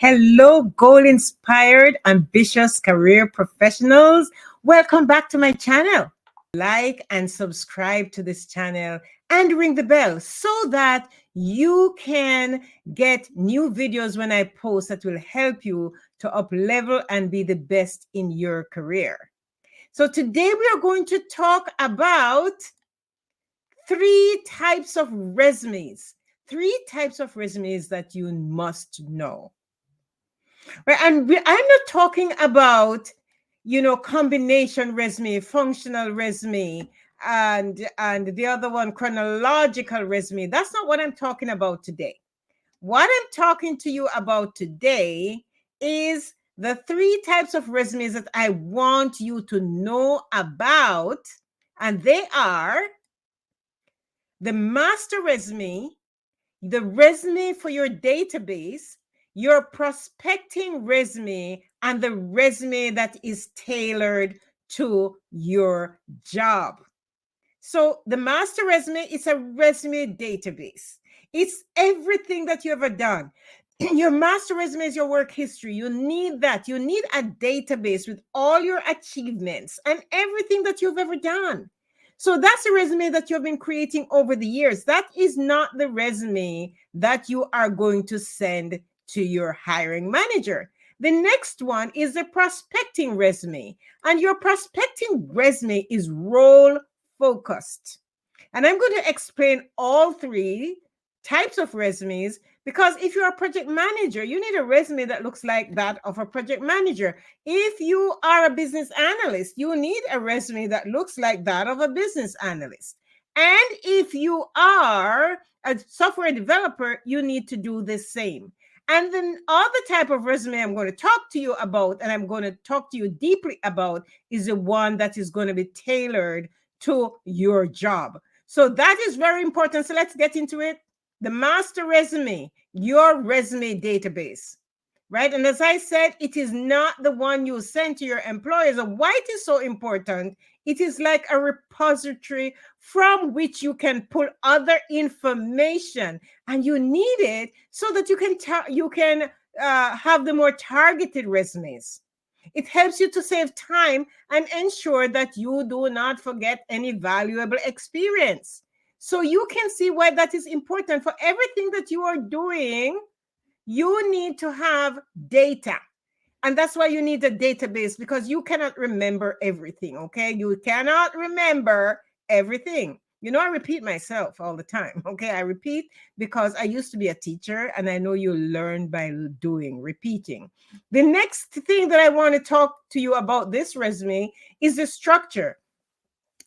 Hello, goal inspired, ambitious career professionals. Welcome back to my channel. Like and subscribe to this channel and ring the bell so that you can get new videos when I post that will help you to up level and be the best in your career. So today we are going to talk about three types of resumes that you must know. Right. And I'm not talking about, combination resume, functional resume, and the other one, chronological resume. That's not what I'm talking about today. What I'm talking to you about today is the three types of resumes that I want you to know about. And they are the master resume, the resume for your database, your prospecting resume, and the resume that is tailored to your job. So the master resume is a resume database. It's everything that you ever done. Your master resume is your work history. You need that. You need a database with all your achievements and everything that you've ever done. So that's a resume that you've been creating over the years. That is not the resume that you are going to send to your hiring manager. The next one is the prospecting resume. And your prospecting resume is role focused. And I'm going to explain all three types of resumes, because if you're a project manager, you need a resume that looks like that of a project manager. If you are a business analyst, you need a resume that looks like that of a business analyst. And if you are a software developer, you need to do the same. And then other type of resume I'm going to talk to you about, and I'm going to talk to you deeply about, is the one that is going to be tailored to your job. So that is very important. So let's get into it. The master resume, your resume database, right? And as I said, it is not the one you send to your employers. And why it is so important, it is like a repository from which you can pull other information, and you need it so that you can have the more targeted resumes. It helps you to save time and ensure that you do not forget any valuable experience. So you can see why that is important. For everything that you are doing, you need to have data. And that's why you need a database, because you cannot remember everything, okay? You cannot remember everything. I repeat myself all the time, okay? I repeat because I used to be a teacher, and I know you learn by doing, repeating. The next thing that I want to talk to you about this resume is the structure.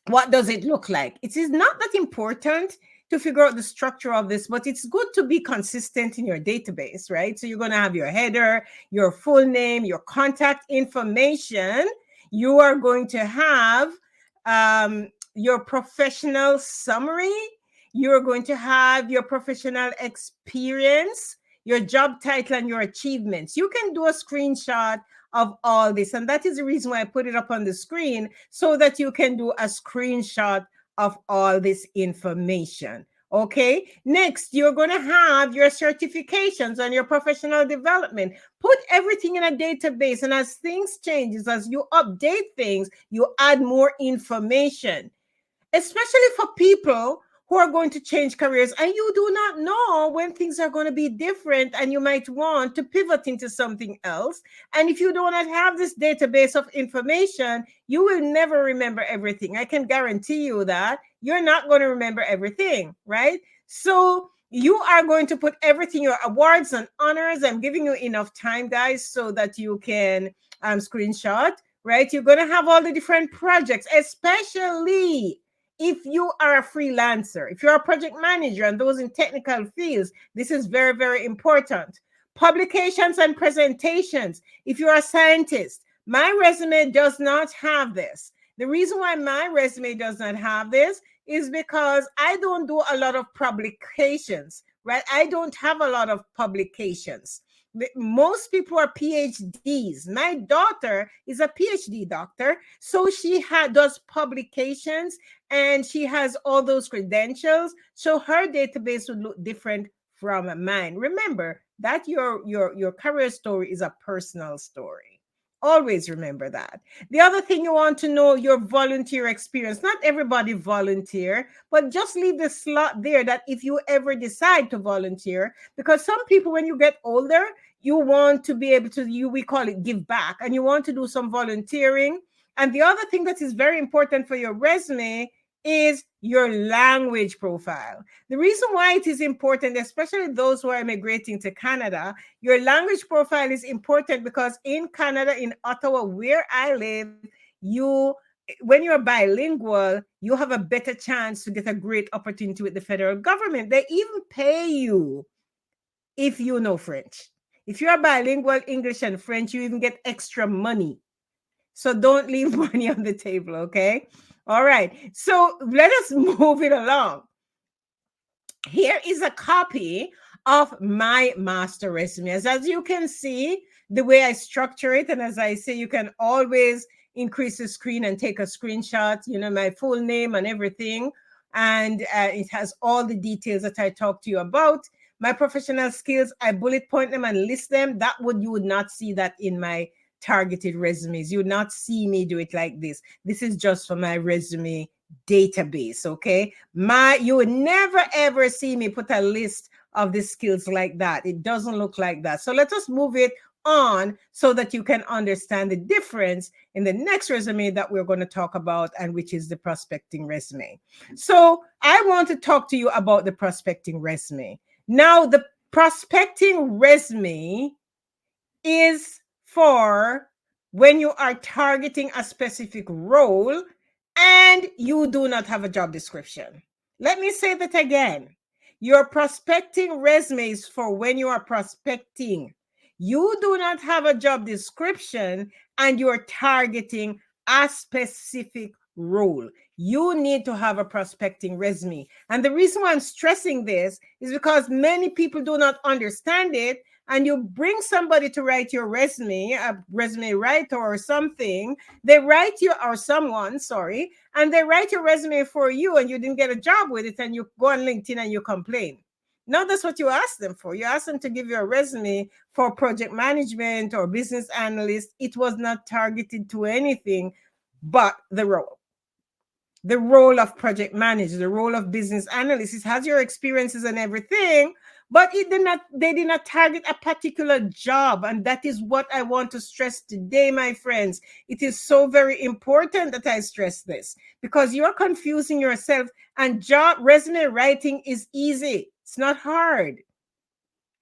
What does it look like? It is not that important to figure out the structure of this, but it's good to be consistent in your database, right? So you're going to have your header, your full name, your contact information. You are going to have your professional summary. You're going to have your professional experience, your job title, and your achievements. You can do a screenshot of all this. And that is the reason why I put it up on the screen, so that you can do a screenshot of all this information. Okay. Next, you're going to have your certifications and your professional development. Put everything in a database. And as things changes, as you update things, you add more information, especially for people who are going to change careers and you do not know when things are going to be different, and you might want to pivot into something else. And if you do not have this database of information, you will never remember everything. I can guarantee you that you're not going to remember everything, right? So you are going to put everything, your awards and honors. I'm giving you enough time, guys, so that you can screenshot, right? You're going to have all the different projects, especially if you are a freelancer, if you're a project manager and those in technical fields. This is very, very important. Publications and presentations. If you're a scientist, my resume does not have this. The reason why my resume does not have this is because I don't do a lot of publications, right? I don't have a lot of publications. Most people are PhDs. My daughter is a PhD doctor, so she does publications and she has all those credentials. So her database would look different from mine. Remember, That your career story is a personal story. Always remember that. The other thing you want to know, your volunteer experience. Not everybody volunteer, but just leave the slot there that if you ever decide to volunteer, because some people, when you get older, you want to be able to, we call it give back, and you want to do some volunteering. And the other thing that is very important for your resume is your language profile. The reason why it is important, especially those who are immigrating to Canada, your language profile is important because in Canada, in Ottawa, where I live, you, when you're bilingual, you have a better chance to get a great opportunity with the federal government. They even pay you if you know French. If you're bilingual, English and French, you even get extra money. So don't leave money on the table, okay? All right. So let us move it along. Here is a copy of my master resume. As you can see, the way I structure it, and as I say, you can always increase the screen and take a screenshot, my full name and everything. And it has all the details that I talked to you about. My professional skills, I bullet point them and list them. You would not see that in my targeted resumes. You would not see me do it like this. This is just for my resume database. Okay, you would never ever see me put a list of the skills like that. It doesn't look like that. So let us move it on so that you can understand the difference in the next resume that we're going to talk about, and which is the prospecting resume. So I want to talk to you about the prospecting resume. Now, the prospecting resume is for when you are targeting a specific role and you do not have a job description. Let me say that again. Your prospecting resume is for when you are prospecting. You do not have a job description and you're targeting a specific role. You need to have a prospecting resume. And the reason why I'm stressing this is because many people do not understand it, and you bring somebody to write your resume, a resume writer or something, they write you, or someone, sorry, and they write your resume for you and you didn't get a job with it, and you go on LinkedIn and you complain. No, that's what you asked them for. You asked them to give you a resume for project management or business analyst. It was not targeted to anything but the role. The role of project manager, the role of business analyst. It has your experiences and everything, but they did not target a particular job. And that is what I want to stress today, my friends. It is so very important that I stress this, because you're confusing yourself, and job resume writing is easy. It's not hard.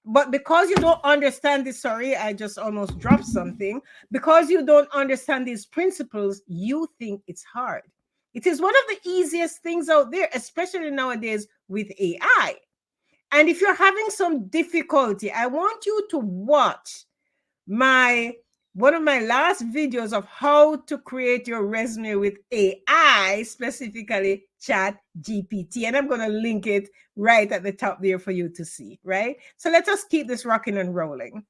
But because you don't understand this, sorry, I just almost dropped something. Because you don't understand these principles, you think it's hard. It is one of the easiest things out there, especially nowadays with AI. And if you're having some difficulty, I want you to watch one of my last videos of how to create your resume with AI, specifically Chat GPT. And I'm going to link it right at the top there for you to see, right? So let us keep this rocking and rolling.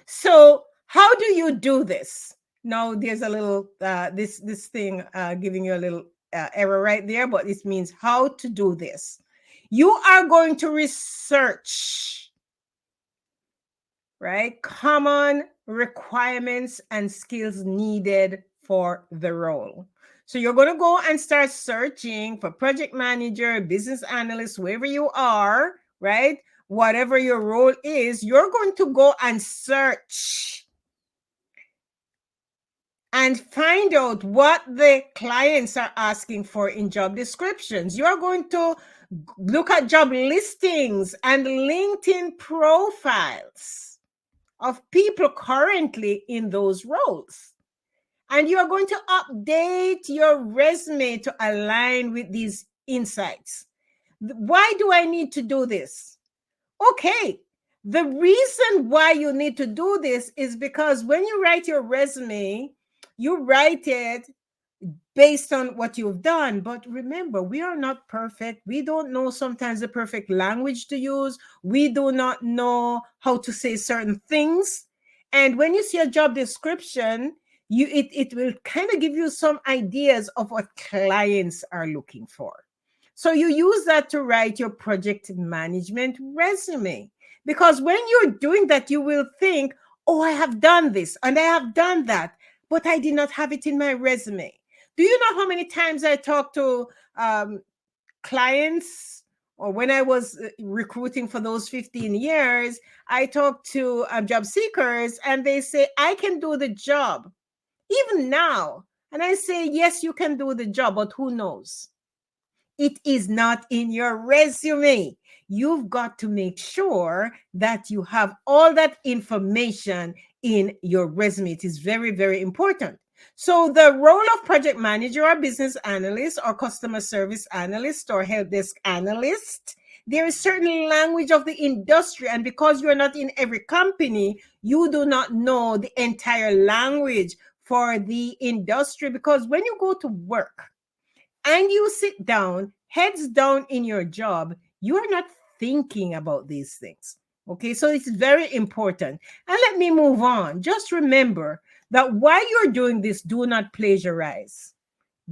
So how do you do this? Now there's a little, this thing giving you a little error right there, but this means how to do this. You are going to research, right, common requirements and skills needed for the role. So you're going to go and start searching for project manager, business analyst, wherever you are, right? Whatever your role is, you're going to go and search and find out what the clients are asking for in job descriptions. You're going to look at job listings and LinkedIn profiles of people currently in those roles. And you are going to update your resume to align with these insights. Why do I need to do this? Okay, the reason why you need to do this is because when you write your resume, you write it based on what you've done. But remember, we are not perfect. We don't know sometimes the perfect language to use. We do not know how to say certain things. And when you see a job description, it will kind of give you some ideas of what clients are looking for. So you use that to write your project management resume. Because when you're doing that, you will think, oh, I have done this and I have done that, but I did not have it in my resume. Do you know how many times I talk to clients, or when I was recruiting for those 15 years, I talked to job seekers and they say, I can do the job even now. And I say, yes, you can do the job, but who knows? It is not in your resume. You've got to make sure that you have all that information in your resume. It is very, very important. So the role of project manager or business analyst or customer service analyst or help desk analyst, there is certain language of the industry. And because you're not in every company, you do not know the entire language for the industry. Because when you go to work and you sit down, heads down in your job, you are not thinking about these things. Okay, so it's very important. And let me move on. Just remember that while you're doing this, do not plagiarize.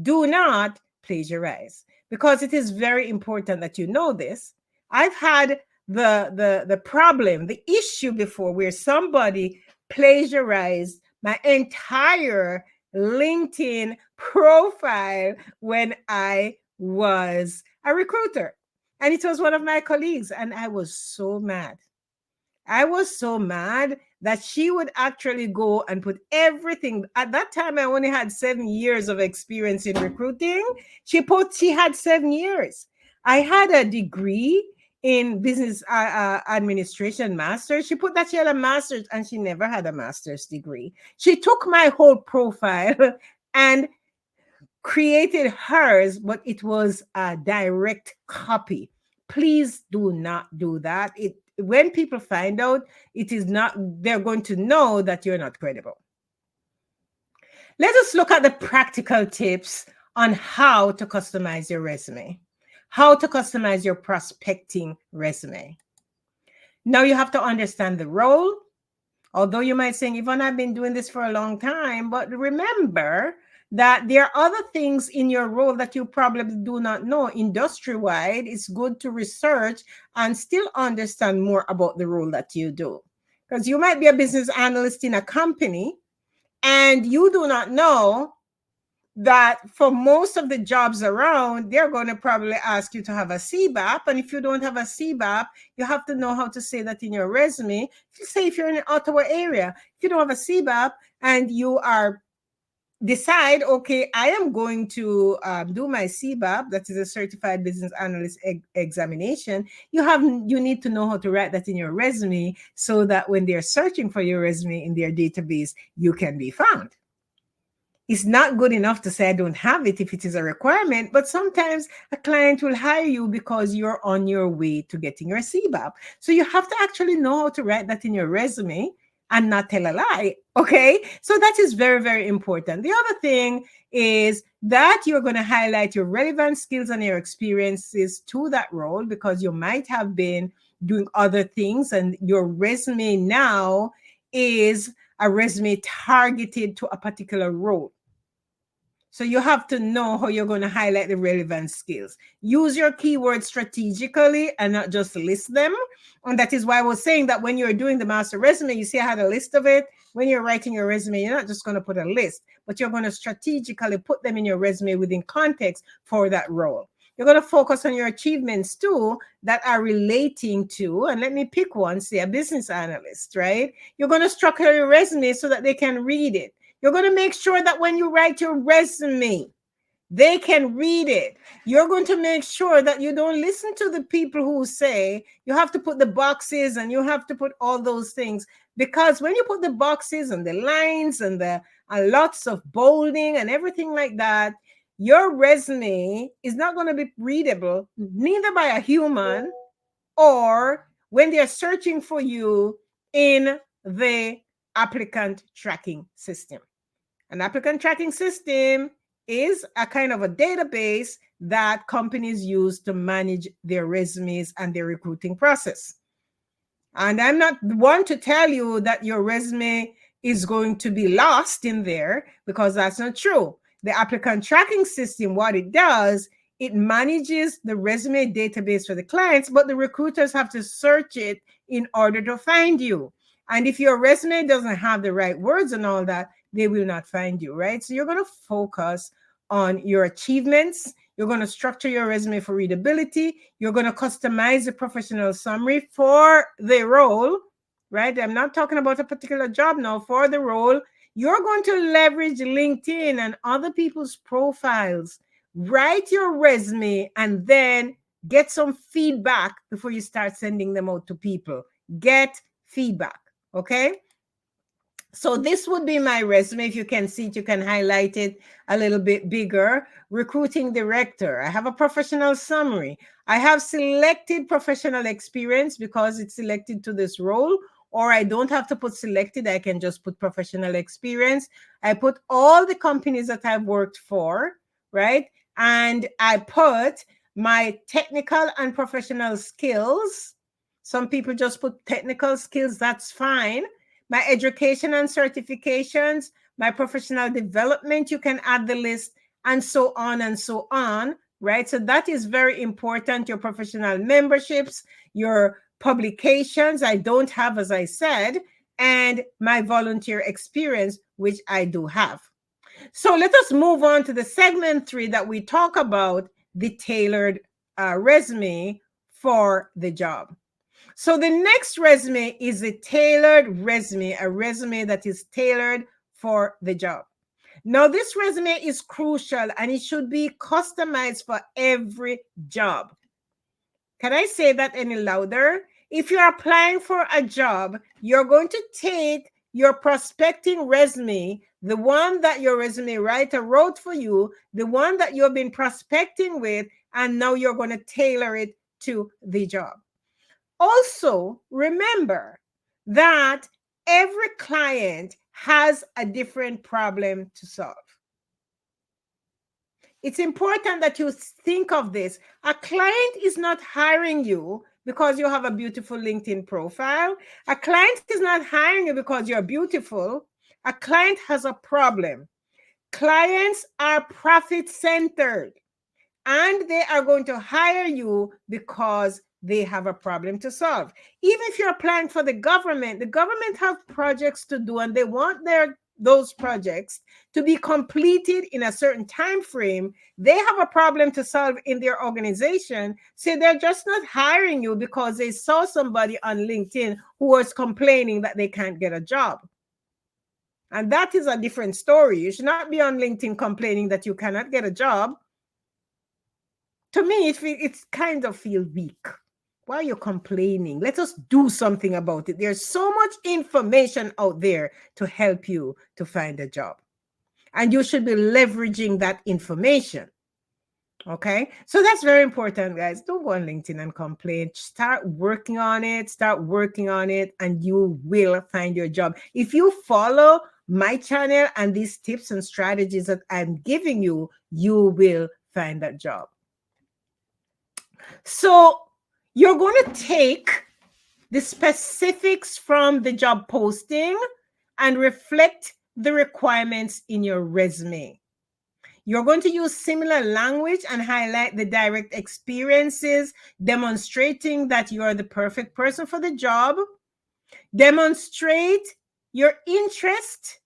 Do not plagiarize, because it is very important that you know this. I've had the problem, the issue before, where somebody plagiarized my entire LinkedIn profile when I was a recruiter. And it was one of my colleagues, and I was so mad. I was so mad that she would actually go and put everything. At that time, I only had 7 years of experience in recruiting. She had 7 years. I had a degree in business administration, master. She put that she had a master's, and she never had a master's degree. She took my whole profile and created hers, but it was a direct copy. Please do not do that. When people find out, it is not, they're going to know that you're not credible. Let us look at the practical tips on how to customize your resume, how to customize your prospecting resume. Now you have to understand the role. Although you might say, Yvonne, I've been doing this for a long time, but remember that there are other things in your role that you probably do not know. Industry-wide, it's good to research and still understand more about the role that you do. Because you might be a business analyst in a company and you do not know that for most of the jobs around, they're going to probably ask you to have a CBAP. And if you don't have a CBAP, you have to know how to say that in your resume. Say if you're in the Ottawa area, if you don't have a CBAP and you are decide, okay, I am going to do my CBAP, that is a Certified Business Analyst examination. You need to know how to write that in your resume so that when they're searching for your resume in their database, you can be found. It's not good enough to say I don't have it if it is a requirement, but sometimes a client will hire you because you're on your way to getting your CBAP. So you have to actually know how to write that in your resume and not tell a lie. Okay. So that is very, very important. The other thing is that you're going to highlight your relevant skills and your experiences to that role, because you might have been doing other things and your resume now is a resume targeted to a particular role. So you have to know how you're going to highlight the relevant skills. Use your keywords strategically and not just list them. And that is why I was saying that when you're doing the master resume, you see I had a list of it. When you're writing your resume, you're not just going to put a list, but you're going to strategically put them in your resume within context for that role. You're going to focus on your achievements too that are relating to, and let me pick one, say a business analyst, right? You're going to structure your resume so that they can read it. You're going to make sure that when you write your resume, they can read it. You're going to make sure that you don't listen to the people who say you have to put the boxes and you have to put all those things. Because when you put the boxes and the lines and lots of bolding and everything like that, your resume is not going to be readable, neither by a human or when they're searching for you in the applicant tracking system. An applicant tracking system is a kind of a database that companies use to manage their resumes and their recruiting process. And I'm not one to tell you that your resume is going to be lost in there, because that's not true. The applicant tracking system, what it does It manages the resume database for the clients, but the recruiters have to search it in order to find you. And if your resume doesn't have the right words and all that, they will not find you, right? So you're going to focus on your achievements. You're going to structure your resume for readability. You're going to customize the professional summary for the role, right? I'm not talking about a particular job now, for the role. You're going to leverage LinkedIn and other people's profiles. Write your resume and then get some feedback before you start sending them out to people. Get feedback, okay? So this would be my resume. If you can see it, you can highlight it a little bit bigger. Recruiting director. I have a professional summary. I have selected professional experience because it's selected to this role, or I don't have to put selected. I can just put professional experience. I put all the companies that I've worked for, right? And I put my technical and professional skills. Some people just put technical skills. That's fine. My education and certifications, my professional development, you can add the list, and so on, right? So that is very important. Your professional memberships, your publications, I don't have, as I said, and my volunteer experience, which I do have. So let us move on to the segment 3 that we talk about, the tailored resume for the job. So the next resume is a tailored resume, a resume that is tailored for the job. Now, this resume is crucial and it should be customized for every job. Can I say that any louder? If you're applying for a job, you're going to take your prospecting resume, the one that your resume writer wrote for you, the one that you've been prospecting with, and now you're going to tailor it to the job. Also, remember that every client has a different problem to solve. It's important that you think of this. A client is not hiring you because you have a beautiful LinkedIn profile. A client is not hiring you because you're beautiful. A client has a problem. Clients are profit-centered, and they are going to hire you because they have a problem to solve. Even if you're applying for the government have projects to do, and they want those projects to be completed in a certain time frame. They have a problem to solve in their organization. So they're just not hiring you because they saw somebody on LinkedIn who was complaining that they can't get a job. And that is a different story. You should not be on LinkedIn complaining that you cannot get a job. To me, it's kind of feel weak. Why are you complaining? Let us do something about it. There's so much information out there to help you to find a job. And you should be leveraging that information. Okay? So that's very important, guys. Don't go on LinkedIn and complain. Start working on it. And you will find your job. If you follow my channel and these tips and strategies that I'm giving you, you will find that job. So you're going to take the specifics from the job posting and reflect the requirements in your resume. You're going to use similar language and highlight the direct experiences, demonstrating that you are the perfect person for the job. Demonstrate your interest,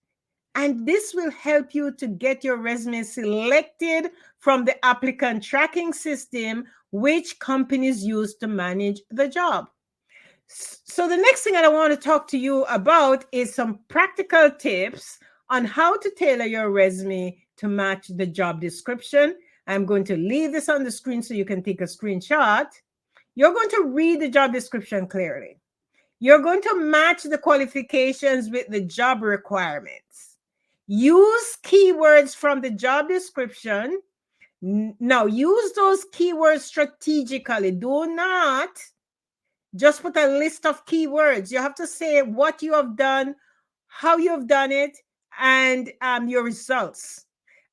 and this will help you to get your resume selected from the applicant tracking system, which companies use to manage the job. So the next thing that I want to talk to you about is some practical tips on how to tailor your resume to match the job description. I'm going to leave this on the screen so you can take a screenshot. You're going to read the job description clearly. You're going to match the qualifications with the job requirements. Use keywords from the job description. Now, use those keywords strategically. Do not just put a list of keywords. You have to say what you have done, how you have done it, and your results.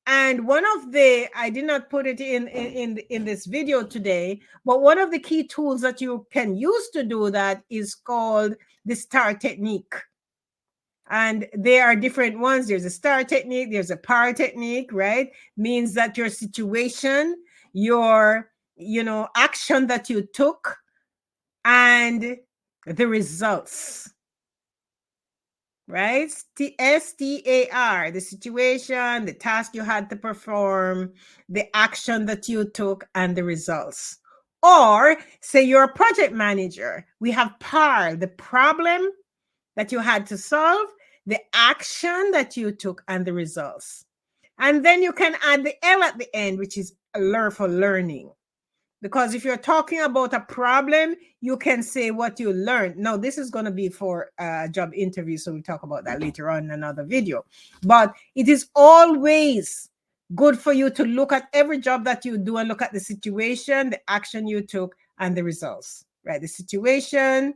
And one of I did not put it in this video today, but one of the key tools that you can use to do that is called the STAR technique. And there are different ones. There's a STAR technique, there's a PAR technique, right? Means that your situation, your, action that you took, and the results, right? STAR, the situation, the task you had to perform, the action that you took, and the results. Or say you're a project manager. We have PAR, the problem that you had to solve, the action that you took, and the results. And then you can add the L at the end, which is learn for learning. Because if you're talking about a problem, you can say what you learned. Now, this is going to be for a job interview, so we'll talk about that later on in another video. But it is always good for you to look at every job that you do and look at the situation, the action you took, and the results, right? The situation,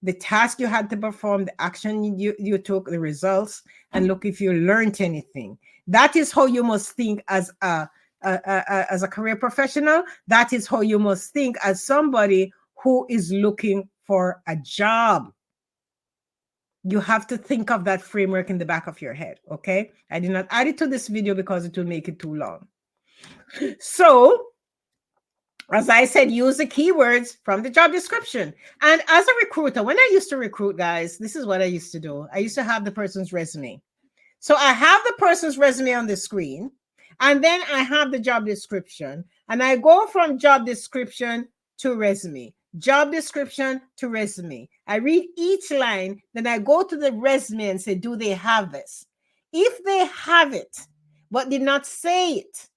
the task you had to perform, the action you took, the results, and look if you learned anything. That is how you must think as a career professional. That is how you must think as somebody who is looking for a job. You have to think of that framework in the back of your head, okay? I did not add it to this video because it will make it too long. So, as I said, use the keywords from the job description. And as a recruiter, when I used to recruit, guys, this is what I used to do. I used to have the person's resume. So I have the person's resume on the screen, and then I have the job description, and I go from job description to resume, job description to resume. I read each line, then I go to the resume and say, do they have this? If they have it, but did not say it,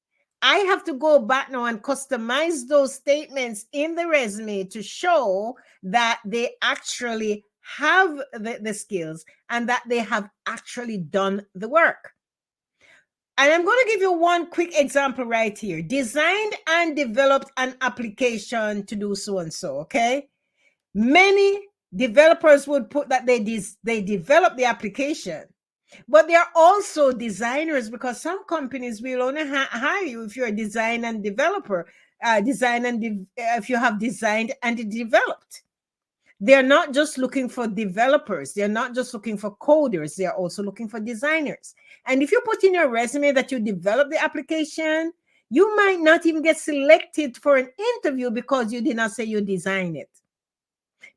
I have to go back now and customize those statements in the resume to show that they actually have the skills and that they have actually done the work. And I'm going to give you one quick example right here. Designed and developed an application to do so and so, okay? Many developers would put that they developed the application, but they are also designers, because some companies will only hire you if you're a design and developer, if you have designed and developed. They're not just looking for developers. They're not just looking for coders. They're also looking for designers. And if you put in your resume that you developed the application, you might not even get selected for an interview because you did not say you designed it.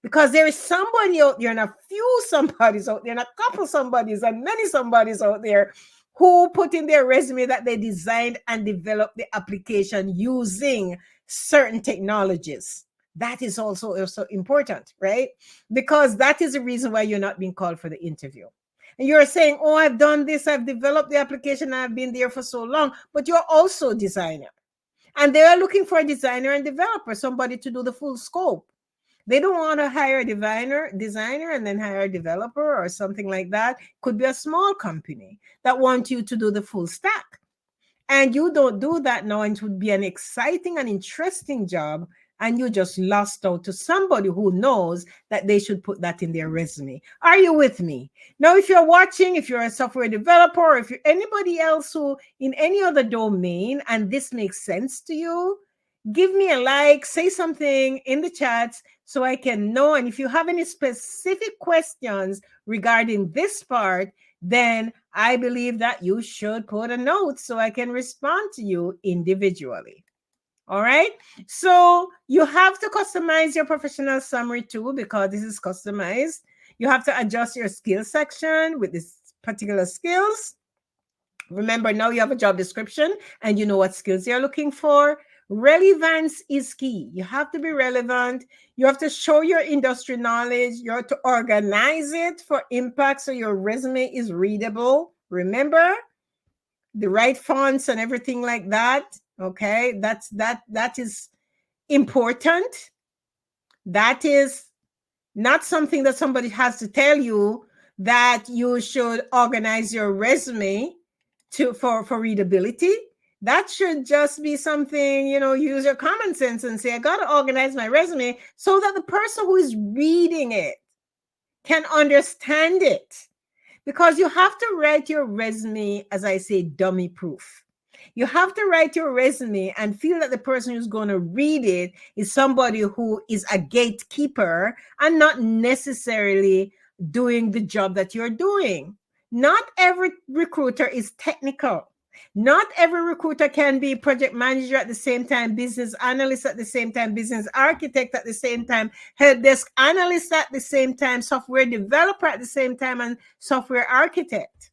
Because there is somebody out there, and a few somebodies out there, and a couple somebodies, and many somebodies out there who put in their resume that they designed and developed the application using certain technologies. That is also important, right? Because that is the reason why you're not being called for the interview. And you're saying, oh, I've done this, I've developed the application, I've been there for so long, but you're also a designer. And they are looking for a designer and developer, somebody to do the full scope. They don't want to hire a designer and then hire a developer or something like that. Could be a small company that wants you to do the full stack. And you don't do that now, and it would be an exciting and interesting job, and you just lost out to somebody who knows that they should put that in their resume. Are you with me? Now, if you're watching, if you're a software developer, or if you're anybody else who in any other domain, and this makes sense to you, give me a like, say something in the chats so I can know. And if you have any specific questions regarding this part, then I believe that you should put a note so I can respond to you individually. All right. So you have to customize your professional summary too, because this is customized. You have to adjust your skills section with this particular skills. Remember, now you have a job description and you know what skills you're looking for. Relevance is key. You have to be relevant. You have to show your industry knowledge. You have to organize it for impact so your resume is readable. Remember, the right fonts and everything like that. Okay, that is important. That is not something that somebody has to tell you, that you should organize your resume for readability. That should just be something, use your common sense and say, I got to organize my resume so that the person who is reading it can understand it. Because you have to write your resume, as I say, dummy proof. You have to write your resume and feel that the person who's going to read it is somebody who is a gatekeeper and not necessarily doing the job that you're doing. Not every recruiter is technical. Not every recruiter can be project manager at the same time, business analyst at the same time, business architect at the same time, help desk analyst at the same time, software developer at the same time, and software architect.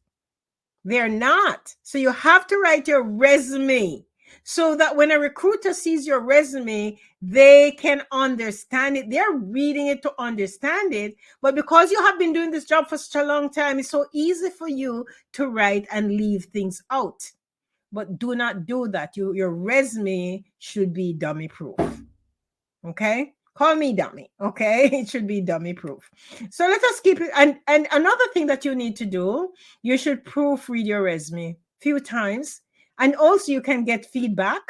They're not. So you have to write your resume so that when a recruiter sees your resume, they can understand it. They're reading it to understand it. But because you have been doing this job for such a long time, it's so easy for you to write and leave things out. But do not do that. Your resume should be dummy proof. Okay? Call me dummy. Okay? It should be dummy proof. So let us keep it. And another thing that you need to do, you should proofread your resume a few times. And also you can get feedback.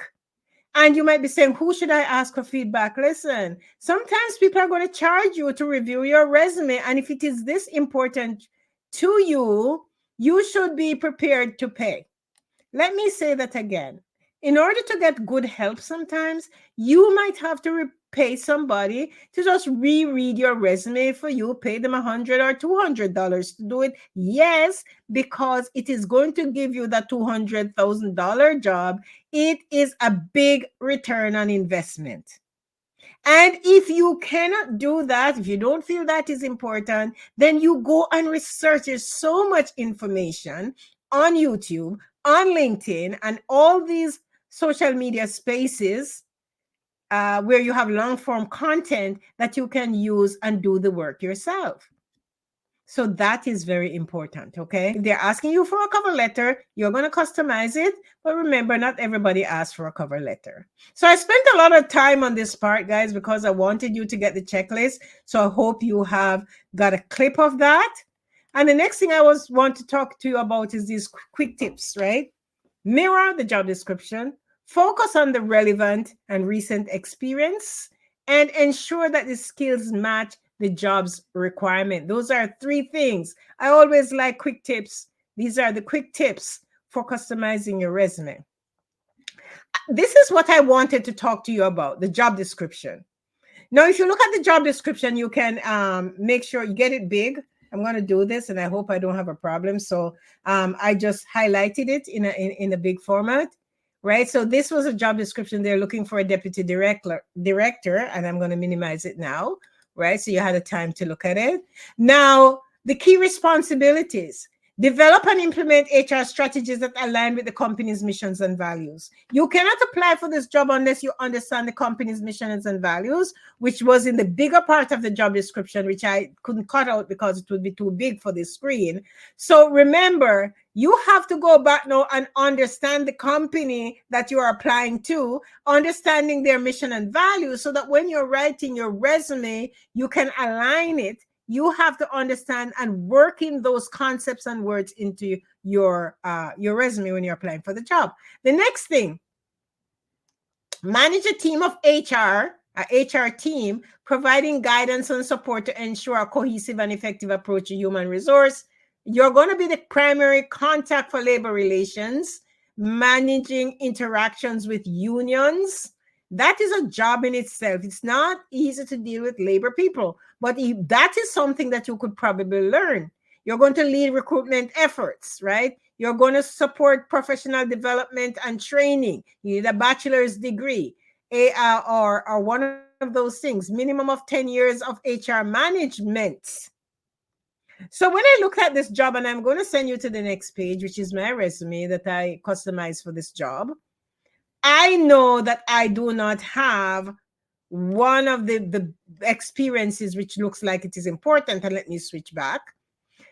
And you might be saying, who should I ask for feedback? Listen, sometimes people are going to charge you to review your resume. And if it is this important to you, you should be prepared to pay. Let me say that again. In order to get good help, sometimes you might have to pay somebody to just reread your resume for you, pay them $100 or $200 to do it. Yes, because it is going to give you that $200,000 job. It is a big return on investment. And if you cannot do that, if you don't feel that is important, then you go and research. There's so much information on YouTube, on LinkedIn, and all these social media spaces where you have long form content that you can use and do the work yourself. So that is very important, okay? If they're asking you for a cover letter, you're going to customize it. But remember, not everybody asks for a cover letter. So I spent a lot of time on this part, guys, because I wanted you to get the checklist. So I hope you have got a clip of that. And the next thing I want to talk to you about is these quick tips, right? Mirror the job description, focus on the relevant and recent experience, and ensure that the skills match the job's requirement. Those are 3 things. I always like quick tips. These are the quick tips for customizing your resume. This is what I wanted to talk to you about, the job description. Now, if you look at the job description, you can make sure you get it big. I'm going to do this, and I hope I don't have a problem. So I just highlighted it in a big format, right? So this was a job description. They're looking for a deputy director, and I'm going to minimize it now, right? So you had a time to look at it. Now, the key responsibilities. Develop and implement HR strategies that align with the company's missions and values. You cannot apply for this job unless you understand the company's missions and values, which was in the bigger part of the job description, which I couldn't cut out because it would be too big for the screen. So remember, you have to go back now and understand the company that you are applying to, understanding their mission and values, so that when you're writing your resume, you can align it. You have to understand and work in those concepts and words into your resume when you're applying for the job. The next thing, manage a team of HR team, providing guidance and support to ensure a cohesive and effective approach to human resource. You're going to be the primary contact for labor relations, managing interactions with unions. That is a job in itself. It's not easy to deal with labor people, but that is something that you could probably learn. You're going to lead recruitment efforts, right? You're going to support professional development and training. You need a bachelor's degree or one of those things, minimum of 10 years of HR management. So when I look at this job, and I'm going to send you to the next page, which is my resume that I customized for this job, I know that I do not have one of the experiences which looks like it is important. And let me switch back.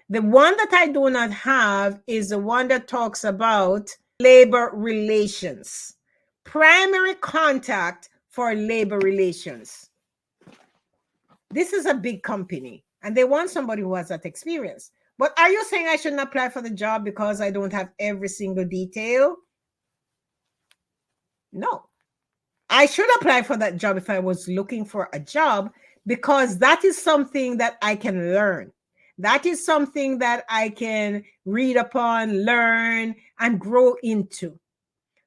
The one that I do not have is the one that talks about labor relations, primary contact for labor relations. This is a big company, and they want somebody who has that experience. But are you saying I shouldn't apply for the job because I don't have every single detail? No. I should apply for that job if I was looking for a job, because that is something that I can learn. That is something that I can read upon, learn, and grow into.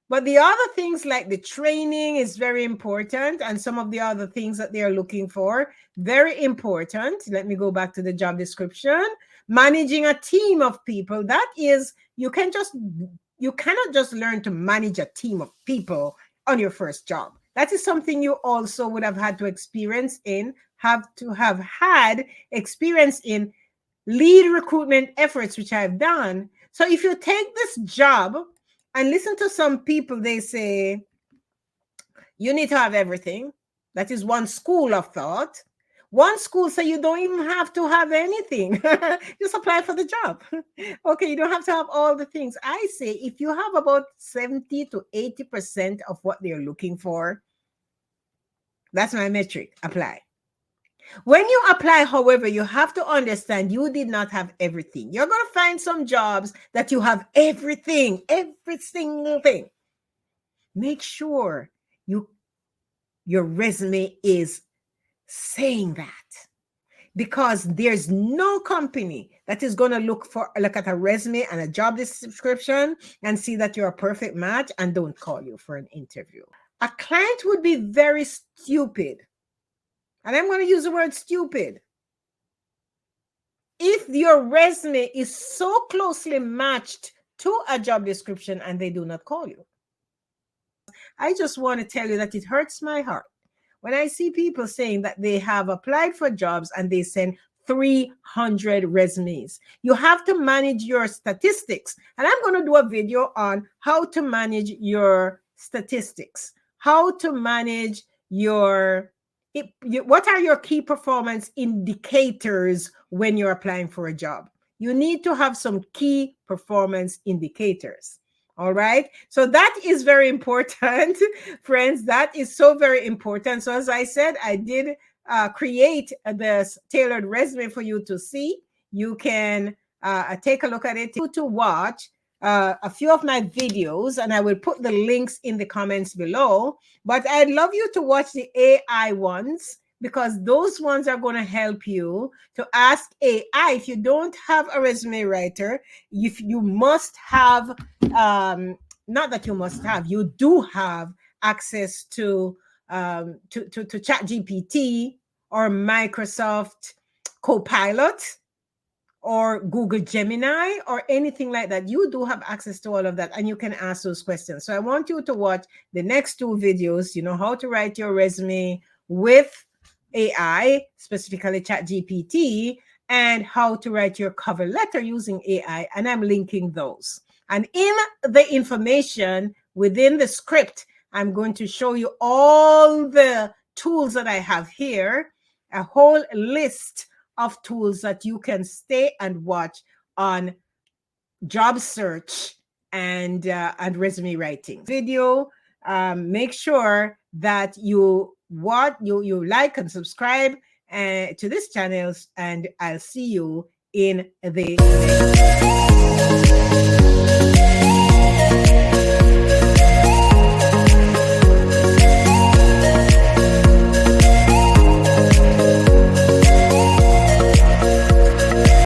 But the other things like the training is very important, and some of the other things that they are looking for, very important. Let me go back to the job description. Managing a team of people, that is, you can just you cannot just learn to manage a team of people on your first job. That is something you also would have had to have had experience in lead recruitment efforts, which I've done. So if you take this job and listen to some people, they say you need to have everything. That is one school of thought. One school say you don't even have to have anything. Just apply for the job. Okay, you don't have to have all the things. I say if you have about 70 to 80% of what they're looking for, that's my metric. Apply. When you apply, however, you have to understand you did not have everything. You're going to find some jobs that you have everything, every single thing. Make sure your resume is saying that, because there's no company that is going to look at a resume and a job description and see that you're a perfect match and don't call you for an interview. A client would be very stupid, and I'm going to use the word stupid, if your resume is so closely matched to a job description and they do not call you. I just want to tell you that it hurts my heart when I see people saying that they have applied for jobs and they send 300 resumes. You have to manage your statistics. And I'm going to do a video on how to manage your statistics, how to manage what are your key performance indicators when you're applying for a job. You need to have some key performance indicators. All right. So that is very important, friends. That is so very important. So as I said, I did create this tailored resume for you to see. You can take a look at it to watch a few of my videos, and I will put the links in the comments below. But I'd love you to watch the AI ones, because those ones are going to help you to ask AI. If you don't have a resume writer, if you must have, not that you must have, you do have access to ChatGPT or Microsoft Copilot or Google Gemini or anything like that. You do have access to all of that, and you can ask those questions. So I want you to watch the next two videos, how to write your resume with AI, specifically ChatGPT, and how to write your cover letter using AI. And I'm linking those. And in the information within the script, I'm going to show you all the tools that I have here, a whole list of tools that you can stay and watch on job search and resume writing. Video, make sure that you like and subscribe to this channel, and I'll see you in the next.